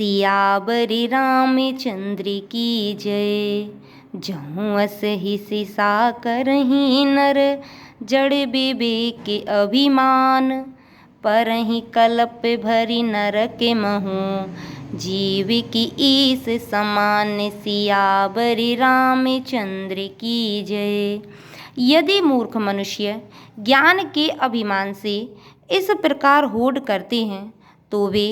सियावर रामचंद्र की जय। जहूँ अस ही सिसा करहीं नर, जड़ विवेक के अभिमान। परहीं कल्प भरी नरक महु, जीव की ईस समान। सियावर रामचंद्र की जय। यदि मूर्ख मनुष्य ज्ञान के अभिमान से इस प्रकार होड़ करते हैं तो वे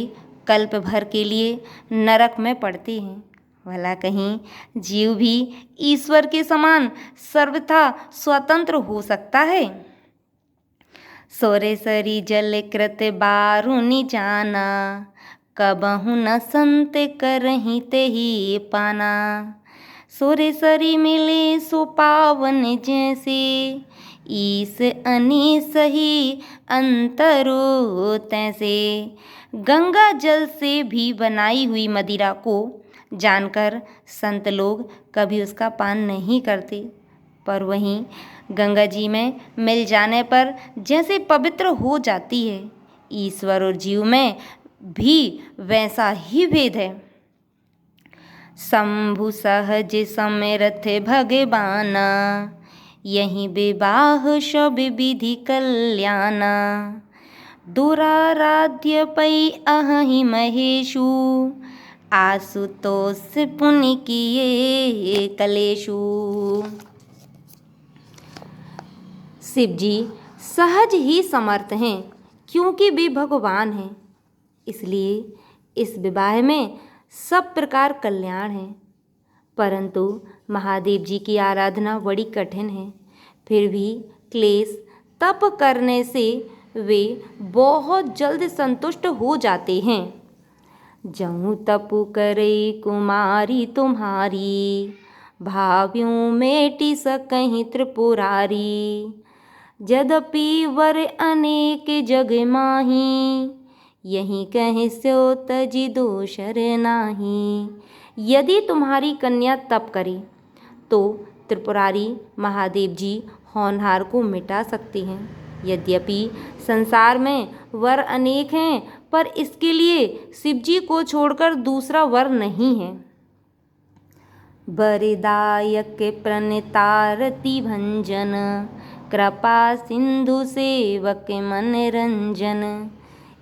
कल्प भर के लिए नरक में पड़ते हैं। भला कहीं जीव भी ईश्वर के समान सर्वथा स्वतंत्र हो सकता है। सोरेसरी जल कृत बारुनि जाना, कबहु न संत करहीं तेहि पाना। सोरेसरी मिले सो पावन जैसे, ईस अनीस ही अंतरो तैसे। गंगा जल से भी बनाई हुई मदिरा को जानकर संत लोग कभी उसका पान नहीं करते, पर वहीं गंगा जी में मिल जाने पर जैसे पवित्र हो जाती है, ईश्वर और जीव में भी वैसा ही भेद है। शंभु सहज समरथ भगवाना, यहीं विवाह सब विधि कल्याणा। दुराराध्य पै अहि महेशु, आशुतोष पुनि किए कलेशु। शिव जी सहज ही समर्थ हैं क्योंकि वे भगवान हैं, इसलिए इस विवाह में सब प्रकार कल्याण है। परंतु महादेव जी की आराधना बड़ी कठिन है, फिर भी क्लेश तप करने से वे बहुत जल्द संतुष्ट हो जाते हैं। जऊँ तपु करे कुमारी तुम्हारी, भाव्यों मेटि सकहीं त्रिपुरारी। यद्यपि वर अनेक जग माही, यहीं कहीं स्यो तजि दोषर नाही। यदि तुम्हारी कन्या तप करे तो त्रिपुरारी महादेव जी होनहार को मिटा सकते हैं। यद्यपि संसार में वर अनेक हैं, पर इसके लिए शिव जी को छोड़कर दूसरा वर नहीं है। वरदायक प्रणतारति भंजन, कृपा सिंधु सेवक मनरंजन।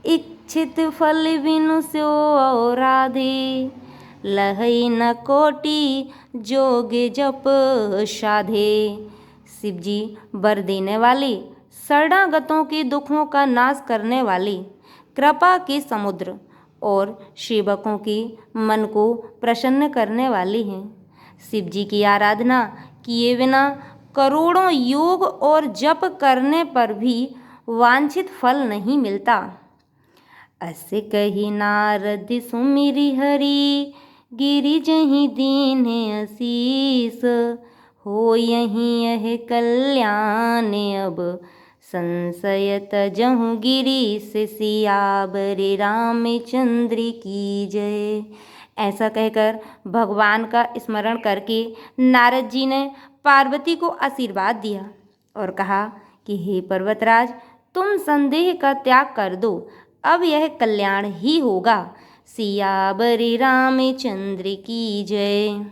इच्छित फल बिनु स्यो राधे, लहई न कोटि जोग जप साधे। शिव जी वर देने वाले, शरणागतों के दुखों का नाश करने वाले, कृपा के समुद्र और सेवकों के मन को प्रसन्न करने वाले हैं। शिव जी की आराधना किए बिना करोड़ों योग और जप करने पर भी वांछित फल नहीं मिलता। अस कही नारद सुमिरि हरि, गिरि जहीं दीन आशीष। हो यहीं यह कल्याण अब, संशय तजहु गिरीश। सियावर रामचंद्र की जय। ऐसा कहकर भगवान का स्मरण करके नारद जी ने पार्वती को आशीर्वाद दिया और कहा कि हे पर्वतराज, तुम संदेह का त्याग कर दो, अब यह कल्याण ही होगा। सियावर रामचंद्र की जय।